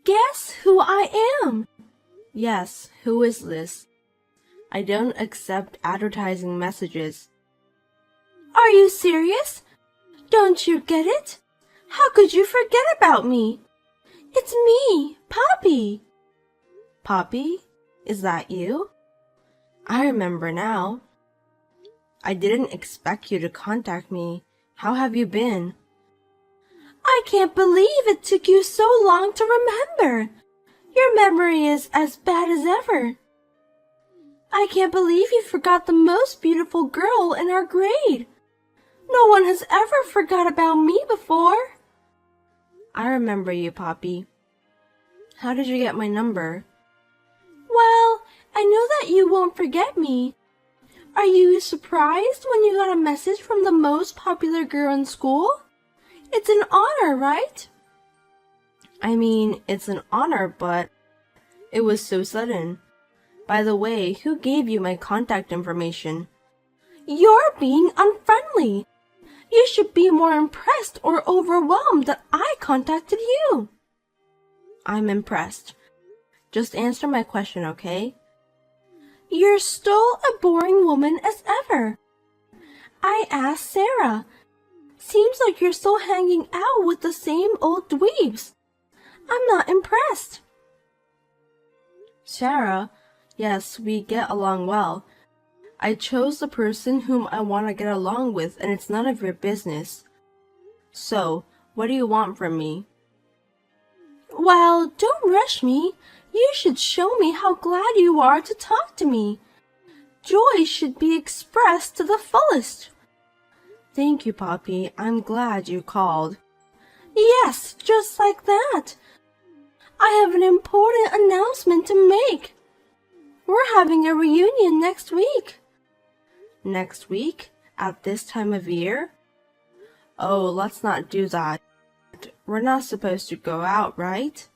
Guess who I am? Yes, who is this? I don't accept advertising messages. Are you serious? Don't you get it? How could you forget about me? It's me, Poppy. Poppy? Is that you? I remember now. I didn't expect you to contact me. How have you been? I can't believe it took you so long to remember. Your memory is as bad as ever. I can't believe you forgot the most beautiful girl in our grade. No one has ever forgot about me before. I remember you, Poppy. How did you get my number? Well, I know that you won't forget me. Are you surprised when you got a message from the most popular girl in school? It's an honor, right? I mean, it's an honor, but it was so sudden. By the way, who gave you my contact information? You're being unfriendly. You should be more impressed or overwhelmed that I contacted you. I'm impressed. Just answer my question, okay? You're still a boring woman as ever. I asked Sarah. Seems like you're still hanging out with the same old dweebs. I'm not impressed. Sarah, yes, we get along well. I chose the person whom I want to get along with, and it's none of your business. So, what do you want from me? Well, don't rush me. You should show me how glad you are to talk to me. Joy should be expressed to the fullest. Thank you, Poppy. I'm glad you called. Yes, just like that. I have an important announcement to make. We're having a reunion next week. Next week? At this time of year? Oh, let's not do that. We're not supposed to go out, right?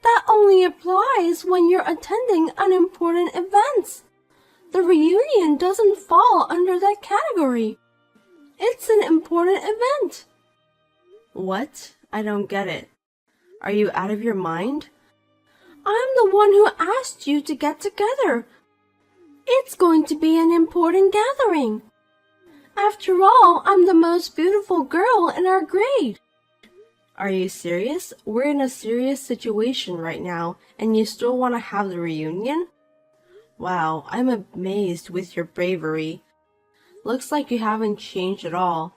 That only applies when you're attending unimportant events. The reunion doesn't fall under that category. It's an important event. What? I don't get it. Are you out of your mind? I'm the one who asked you to get together. It's going to be an important gathering. After all, I'm the most beautiful girl in our grade. Are you serious? We're in a serious situation right now, and you still want to have the reunion? Wow, I'm amazed with your bravery. Looks like you haven't changed at all.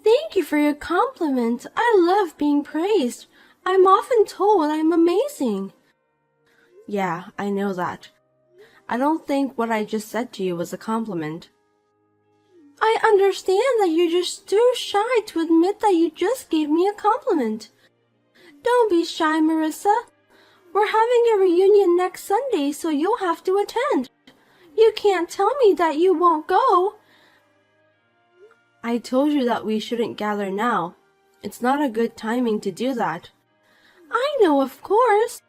Thank you for your compliment. I love being praised. I'm often told I'm amazing. Yeah, I know that. I don't think what I just said to you was a compliment. I understand that you're just too shy to admit that you just gave me a compliment. Don't be shy, Marissa. We're having a reunion next Sunday, so you'll have to attend. You can't tell me that you won't go. I told you that we shouldn't gather now. It's not a good timing to do that. I know, of course.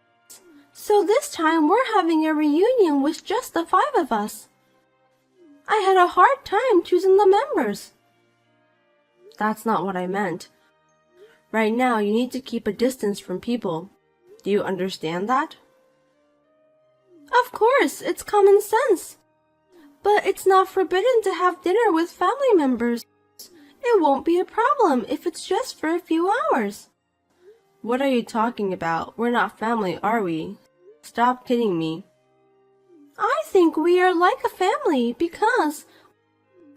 So this time we're having a reunion with just the 5 of us. I had a hard time choosing the members. That's not what I meant. Right now you need to keep a distance from people. Do you understand that? Of course, it's common sense. But it's not forbidden to have dinner with family members. It won't be a problem if it's just for a few hours. What are you talking about? We're not family, are we? Stop kidding me. I think we are like a family because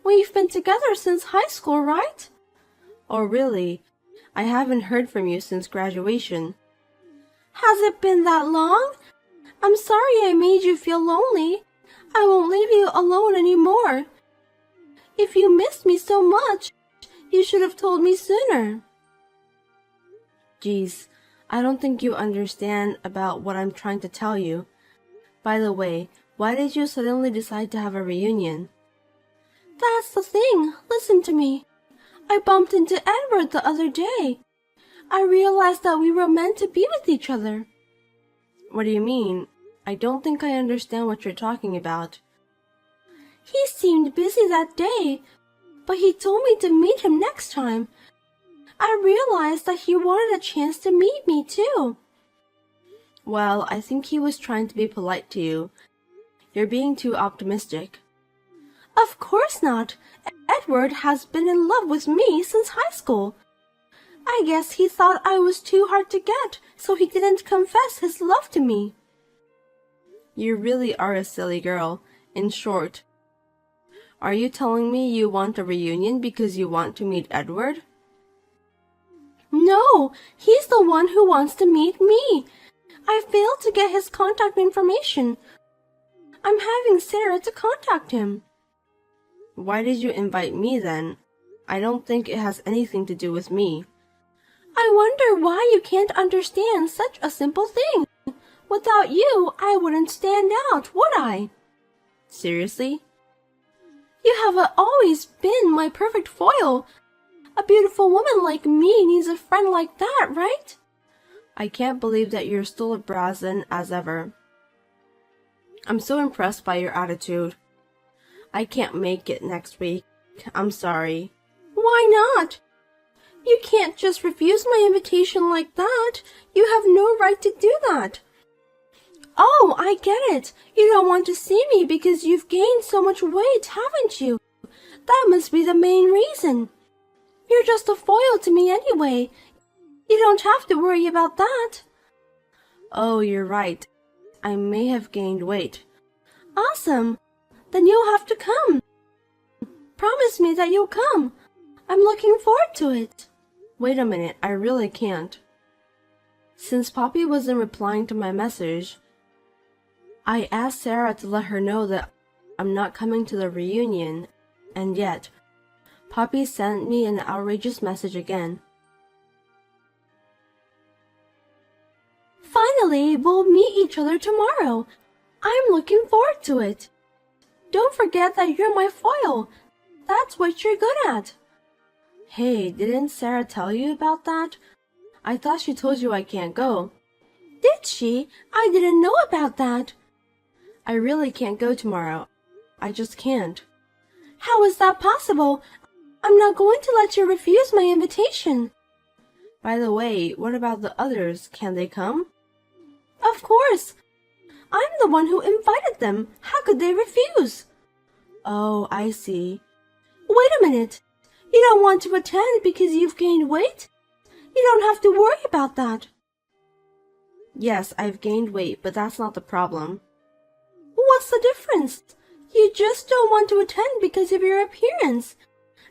we've been together since high school, right? Oh, really? I haven't heard from you since graduation. Has it been that long? I'm sorry I made you feel lonely. I won't leave you alone anymore. If you missed me so much, you should have told me sooner. Geez, I don't think you understand about what I'm trying to tell you. By the way, why did you suddenly decide to have a reunion? That's the thing. Listen to me. I bumped into Edward the other day. I realized that we were meant to be with each other. What do you mean? I don't think I understand what you're talking about. He seemed busy that day, but he told me to meet him next time. I realized that he wanted a chance to meet me too. Well, I think he was trying to be polite to you. You're being too optimistic. Of course not. Edward has been in love with me since high school. I guess he thought I was too hard to get, so he didn't confess his love to me. You really are a silly girl. In short, are you telling me you want a reunion because you want to meet Edward? No, he's the one who wants to meet me. I failed to get his contact information. I'm having Sarah to contact him. Why did you invite me then? I don't think it has anything to do with me. I wonder why you can't understand such a simple thing. Without you, I wouldn't stand out, would I? Seriously? You have always been my perfect foil. A beautiful woman like me needs a friend like that, right? I can't believe that you're still as brazen as ever. I'm so impressed by your attitude. I can't make it next week. I'm sorry. Why not? You can't just refuse my invitation like that. You have no right to do that. Oh, I get it. You don't want to see me because you've gained so much weight, haven't you? That must be the main reason. You're just a foil to me anyway. You don't have to worry about that. Oh, you're right. I may have gained weight. Awesome. Then you'll have to come. Promise me that you'll come. I'm looking forward to it. Wait a minute, I really can't. Since Poppy wasn't replying to my message, I asked Sarah to let her know that I'm not coming to the reunion, and yet, Poppy sent me an outrageous message again. Finally, we'll meet each other tomorrow. I'm looking forward to it. Don't forget that you're my foil. That's what you're good at. Hey, didn't Sarah tell you about that? I thought she told you I can't go. Did she? I didn't know about that. I really can't go tomorrow. I just can't. How is that possible? I'm not going to let you refuse my invitation. By the way, what about the others? Can they come? Of course. I'm the one who invited them. How could they refuse? Oh, I see. Wait a minute. You don't want to attend because you've gained weight? You don't have to worry about that. Yes, I've gained weight, but that's not the problem. What's the difference? You just don't want to attend because of your appearance.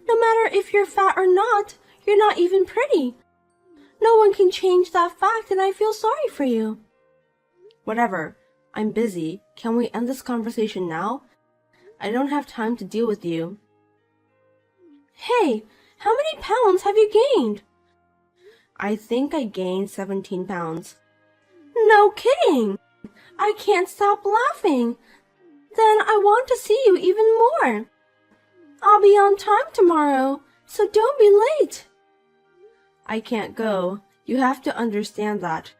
No matter if you're fat or not, you're not even pretty. No one can change that fact, and I feel sorry for you. Whatever. I'm busy. Can we end this conversation now? I don't have time to deal with you. Hey, how many pounds have you gained? I think I gained 17 pounds. No kidding! I can't stop laughing. Then I want to see you even more. I'll be on time tomorrow, so don't be late. I can't go. You have to understand that.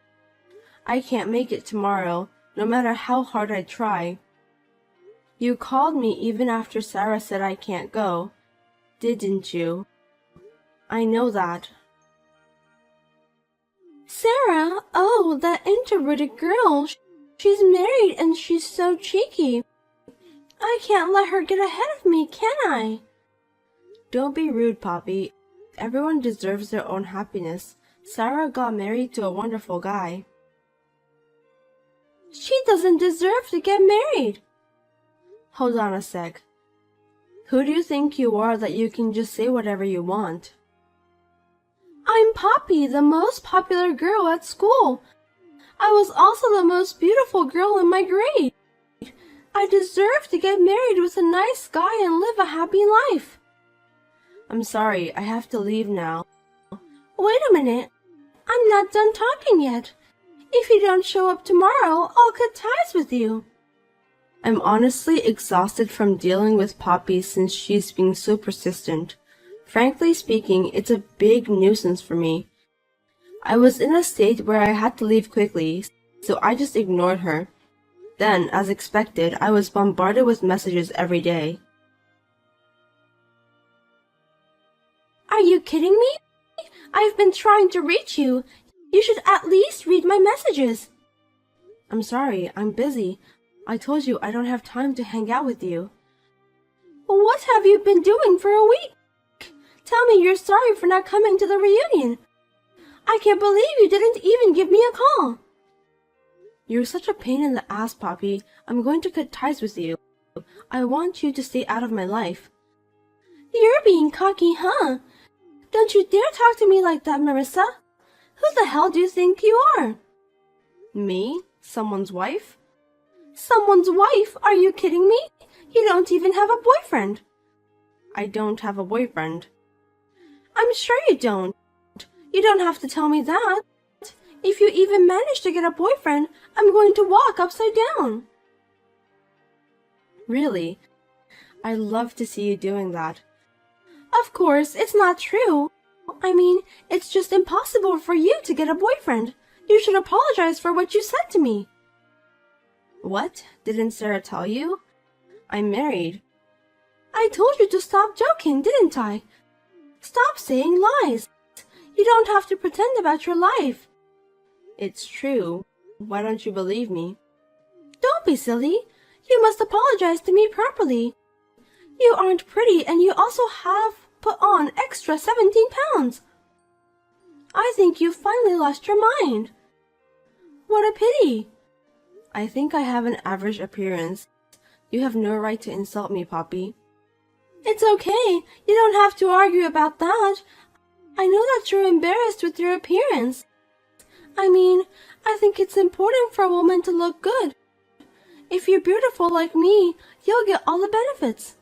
I can't make it tomorrow, no matter how hard I try. You called me even after Sarah said I can't go, didn't you? I know that. Sarah? Oh, that introverted girl. She's married and she's so cheeky. I can't let her get ahead of me, can I? Don't be rude, Poppy. Everyone deserves their own happiness. Sarah got married to a wonderful guy. She doesn't deserve to get married. Hold on a sec. Who do you think you are that you can just say whatever you want? I'm Poppy, the most popular girl at school. I was also the most beautiful girl in my grade. I deserve to get married with a nice guy and live a happy life. I'm sorry, I have to leave now. Wait a minute. I'm not done talking yet. If you don't show up tomorrow, I'll cut ties with you. I'm honestly exhausted from dealing with Poppy since she's being so persistent. Frankly speaking, it's a big nuisance for me. I was in a state where I had to leave quickly, so I just ignored her. Then, as expected, I was bombarded with messages every day. Are you kidding me? I've been trying to reach you. You should at least read my messages. I'm sorry, I'm busy. I told you I don't have time to hang out with you. What have you been doing for a week? Tell me you're sorry for not coming to the reunion. I can't believe you didn't even give me a call. You're such a pain in the ass, Poppy. I'm going to cut ties with you. I want you to stay out of my life. You're being cocky, huh? Don't you dare talk to me like that, Marissa. Who the hell do you think you are? Me? Someone's wife? Someone's wife? Are you kidding me? You don't even have a boyfriend. I don't have a boyfriend. I'm sure you don't. You don't have to tell me that. If you even manage to get a boyfriend, I'm going to walk upside down. Really? I love to see you doing that. Of course, it's not true. I mean, it's just impossible for you to get a boyfriend. You should apologize for what you said to me. What? Didn't Sarah tell you? I'm married. I told you to stop joking, didn't I? Stop saying lies. You don't have to pretend about your life. It's true. Why don't you believe me? Don't be silly. You must apologize to me properly. You aren't pretty and you also have put on extra 17 pounds. I think you've finally lost your mind. What a pity. I think I have an average appearance. You have no right to insult me, Poppy. It's okay. You don't have to argue about that. I know that you're embarrassed with your appearance. I mean, I think it's important for a woman to look good. If you're beautiful like me, you'll get all the benefits.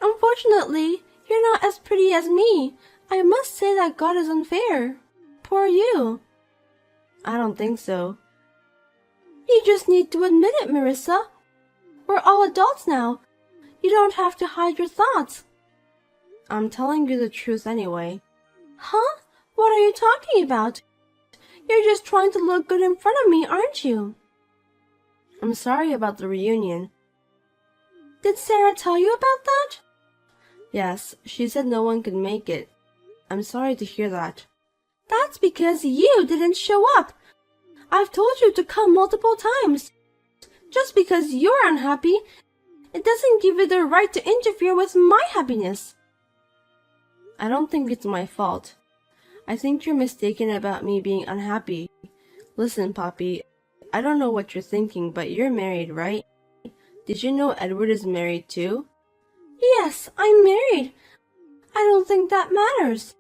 Unfortunately, you're not as pretty as me. I must say that God is unfair. Poor you. I don't think so. You just need to admit it, Marissa. We're all adults now. You don't have to hide your thoughts. I'm telling you the truth anyway. Huh? What are you talking about? You're just trying to look good in front of me, aren't you? I'm sorry about the reunion. Did Sarah tell you about that? Yes, she said no one could make it. I'm sorry to hear that. That's because you didn't show up. I've told you to come multiple times. Just because you're unhappy, it doesn't give you the right to interfere with my happiness. I don't think it's my fault. I think you're mistaken about me being unhappy. Listen, Poppy, I don't know what you're thinking, but you're married, right? Did you know Edward is married too? Yes, I'm married. I don't think that matters.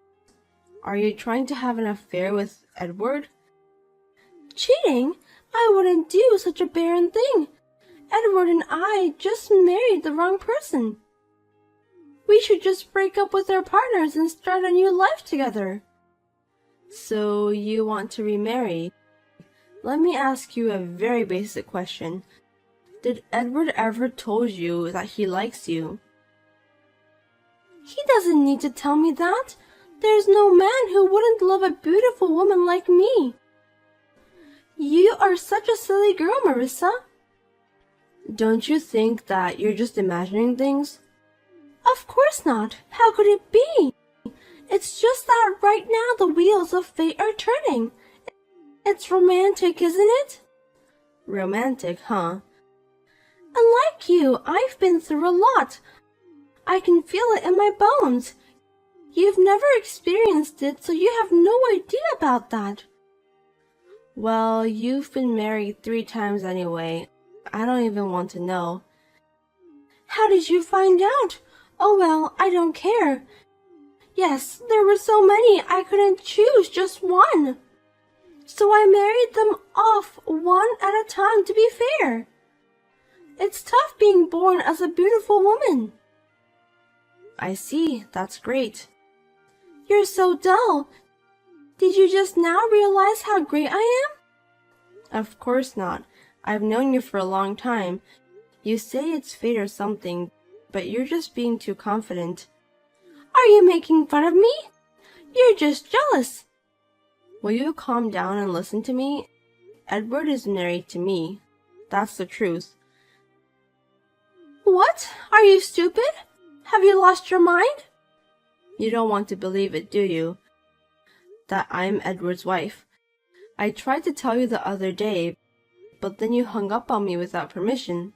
Are you trying to have an affair with Edward? Cheating? I wouldn't do such a barren thing. Edward and I just married the wrong person. We should just break up with our partners and start a new life together. So you want to remarry? Let me ask you a very basic question. Did Edward ever told you that he likes you? He doesn't need to tell me that. There's no man who wouldn't love a beautiful woman like me. You are such a silly girl, Marissa. Don't you think that you're just imagining things? Of course not. How could it be? It's just that right now the wheels of fate are turning. It's romantic, isn't it? Romantic, huh? Unlike you, I've been through a lot. I can feel it in my bones. You've never experienced it, so you have no idea about that. Well, you've been married 3 times anyway. I don't even want to know. How did you find out? Oh well, I don't care. Yes, there were so many I couldn't choose just one. So I married them off one at a time to be fair. It's tough being born as a beautiful woman. I see, that's great. You're so dull. Did you just now realize how great I am? Of course not. I've known you for a long time. You say it's fate or something, but you're just being too confident. Are you making fun of me? You're just jealous. Will you calm down and listen to me? Edward is married to me. That's the truth. What? Are you stupid? Have you lost your mind? You don't want to believe it, do you? that I'm Edward's wife. I tried to tell you the other day, but then you hung up on me without permission.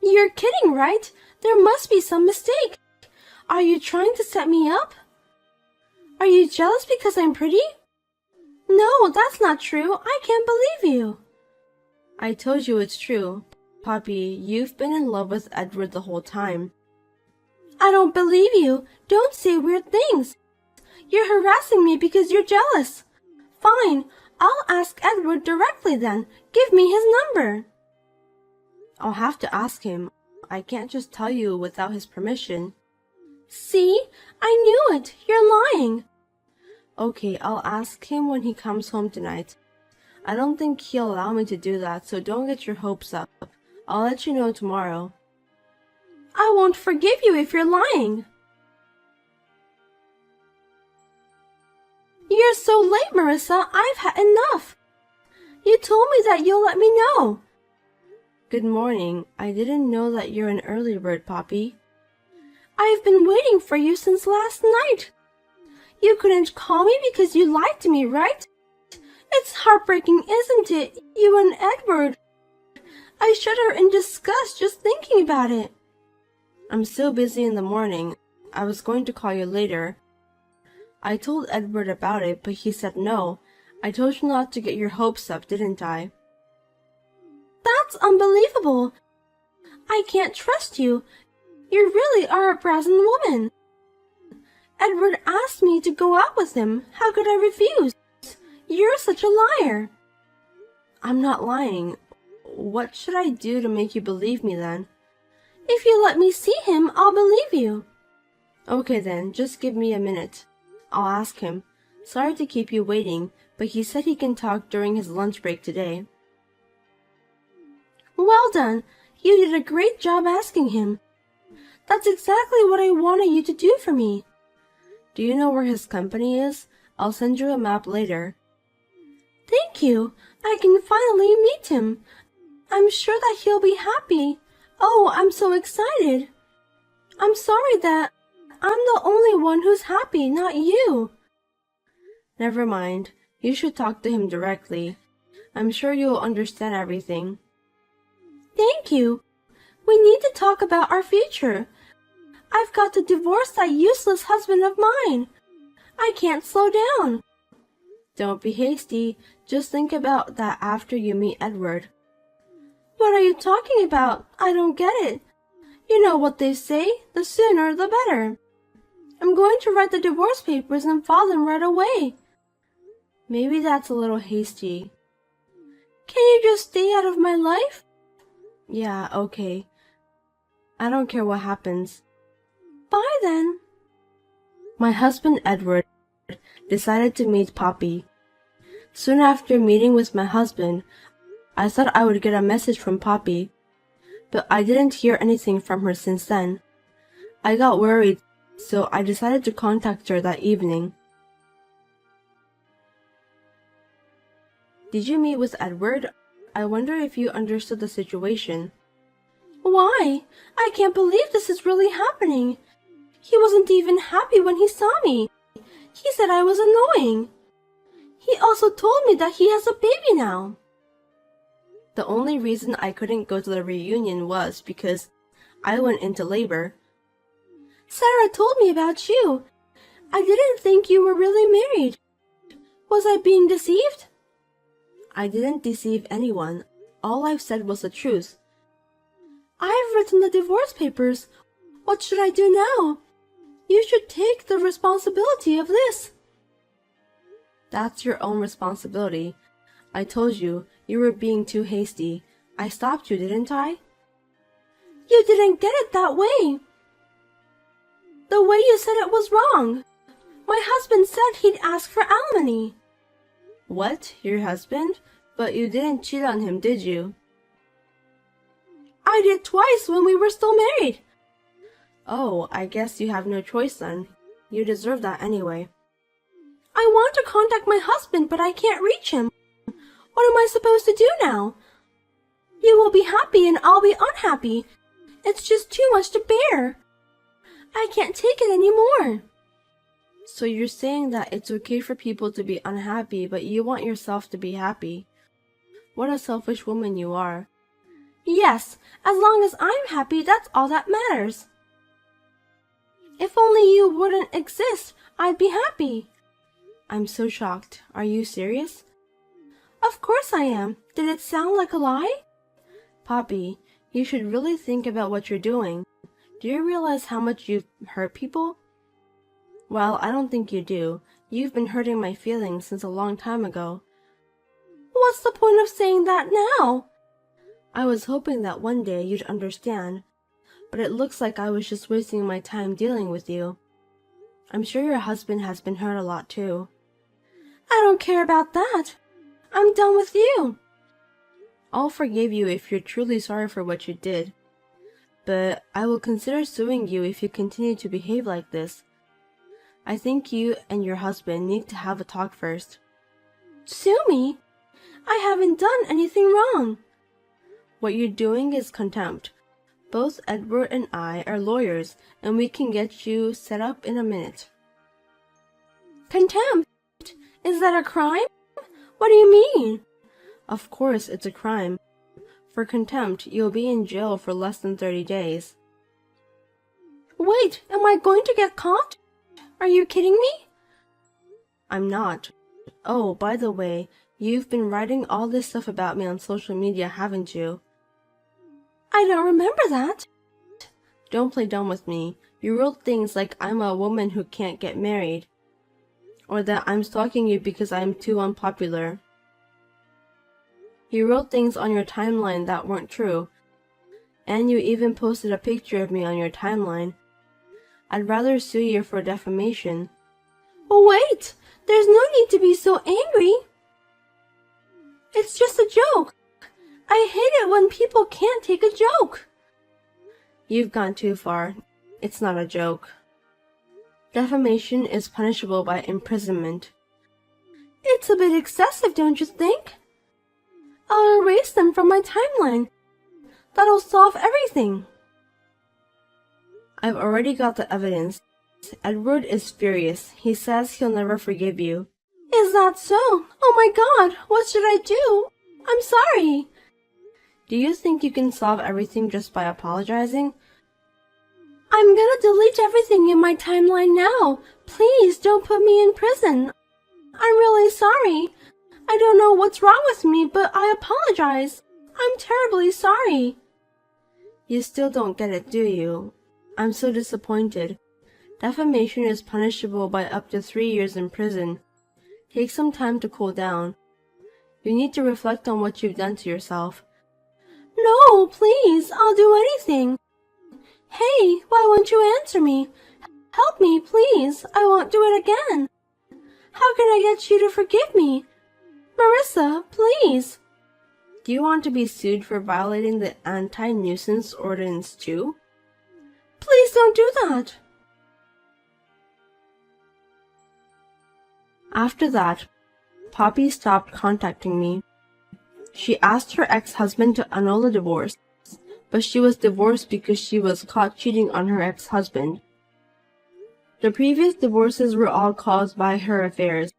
You're kidding, right? There must be some mistake. Are you trying to set me up? Are you jealous because I'm pretty? No, that's not true. I can't believe you. I told you it's true. Poppy, you've been in love with Edward the whole time. I don't believe you. Don't say weird things. You're harassing me because you're jealous. Fine, I'll ask Edward directly then. Give me his number. I'll have to ask him. I can't just tell you without his permission. See? I knew it. You're lying. Okay, I'll ask him when he comes home tonight. I don't think he'll allow me to do that, so don't get your hopes up. I'll let you know tomorrow. I won't forgive you if you're lying. You're so late, Marissa. I've had enough. You told me that you'll let me know. Good morning. I didn't know that you're an early bird, Poppy. I've been waiting for you since last night. You couldn't call me because you lied to me, right? It's heartbreaking, isn't it? You and Edward. I shudder in disgust just thinking about it. I'm so busy in the morning. I was going to call you later. I told Edward about it, but he said no. I told you not to get your hopes up, didn't I? That's unbelievable. I can't trust you. You really are a brazen woman. Edward asked me to go out with him. How could I refuse? You're such a liar. I'm not lying. What should I do to make you believe me then? If you let me see him, I'll believe you. Okay then, just give me a minute. I'll ask him. Sorry to keep you waiting, but he said he can talk during his lunch break today. Well done. You did a great job asking him. That's exactly what I wanted you to do for me. Do you know where his company is? I'll send you a map later. Thank you. I can finally meet him. I'm sure that he'll be happy. Oh, I'm so excited. I'm sorry that I'm the only one who's happy, not you. Never mind. You should talk to him directly. I'm sure you'll understand everything. Thank you. We need to talk about our future. I've got to divorce that useless husband of mine. I can't slow down. Don't be hasty. Just think about that after you meet Edward. What are you talking about? I don't get it. You know what they say, the sooner the better. I'm going to write the divorce papers and file them right away. Maybe that's a little hasty. Can you just stay out of my life? Yeah, okay. I don't care what happens. Bye then. My husband Edward decided to meet Poppy. Soon after meeting with my husband, I thought I would get a message from Poppy, but I didn't hear anything from her since then. I got worried, so I decided to contact her that evening. Did you meet with Edward? I wonder if you understood the situation. Why? I can't believe this is really happening. He wasn't even happy when he saw me. He said I was annoying. He also told me that he has a baby now. The only reason I couldn't go to the reunion was because I went into labor. Sarah told me about you. I didn't think you were really married. Was I being deceived? I didn't deceive anyone. All I've said was the truth. I've written the divorce papers. What should I do now? You should take the responsibility of this. That's your own responsibility. I told you, you were being too hasty. I stopped you, didn't I? You didn't get it that way. The way you said it was wrong. My husband said he'd ask for alimony. What? Your husband? But you didn't cheat on him, did you? I did twice when we were still married. Oh, I guess you have no choice then. You deserve that anyway. I want to contact my husband, but I can't reach him. What am I supposed to do now? You will be happy and I'll be unhappy. It's just too much to bear. I can't take it anymore. So you're saying that it's okay for people to be unhappy, but you want yourself to be happy. What a selfish woman you are. Yes, as long as I'm happy, that's all that matters. If only you wouldn't exist, I'd be happy. I'm so shocked. Are you serious? Of course I am. Did it sound like a lie? Poppy, you should really think about what you're doing. Do you realize how much you've hurt people? Well, I don't think you do. You've been hurting my feelings since a long time ago. What's the point of saying that now? I was hoping that one day you'd understand, but it looks like I was just wasting my time dealing with you. I'm sure your husband has been hurt a lot too. I don't care about that. I'm done with you. I'll forgive you if you're truly sorry for what you did, but I will consider suing you if you continue to behave like this. I think you and your husband need to have a talk first. Sue me? I haven't done anything wrong. What you're doing is contempt. Both Edward and I are lawyers, and we can get you set up in a minute. Contempt? Is that a crime? What do you mean? Of course it's a crime. For contempt, you'll be in jail for less than 30 days. Wait, am I going to get caught? Are you kidding me? I'm not. Oh, by the way, you've been writing all this stuff about me on social media, haven't you? I don't remember that. Don't play dumb with me. You wrote things like I'm a woman who can't get married, or that I'm stalking you because I'm too unpopular. You wrote things on your timeline that weren't true, and you even posted a picture of me on your timeline. I'd rather sue you for defamation. Wait! There's no need to be so angry. It's just a joke. I hate it when people can't take a joke. You've gone too far. It's not a joke. Defamation is punishable by imprisonment. It's a bit excessive, don't you think? I'll erase them from my timeline. That'll solve everything. I've already got the evidence. Edward is furious. He says he'll never forgive you. Is that so? Oh my God, what should I do? I'm sorry. Do you think you can solve everything just by apologizing? I'm gonna delete everything in my timeline now. Please don't put me in prison. I'm really sorry. I don't know what's wrong with me, but I apologize. I'm terribly sorry. You still don't get it, do you? I'm so disappointed. Defamation is punishable by up to 3 years in prison. Take some time to cool down. You need to reflect on what you've done to yourself. No, please, I'll do anything. Hey, why won't you answer me? Help me, please. I won't do it again. How can I get you to forgive me? Marissa, please. Do you want to be sued for violating the anti-nuisance ordinance too? Please don't do that. After that, Poppy stopped contacting me. She asked her ex-husband to annul the divorce, but she was divorced because she was caught cheating on her ex-husband. The previous divorces were all caused by her affairs.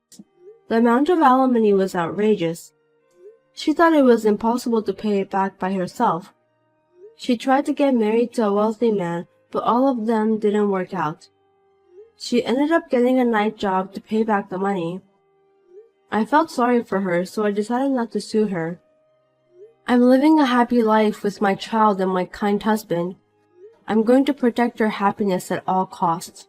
The amount of alimony was outrageous. She thought it was impossible to pay it back by herself. She tried to get married to a wealthy man, but all of them didn't work out. She ended up getting a night job to pay back the money. I felt sorry for her, so I decided not to sue her. I'm living a happy life with my child and my kind husband. I'm going to protect her happiness at all costs.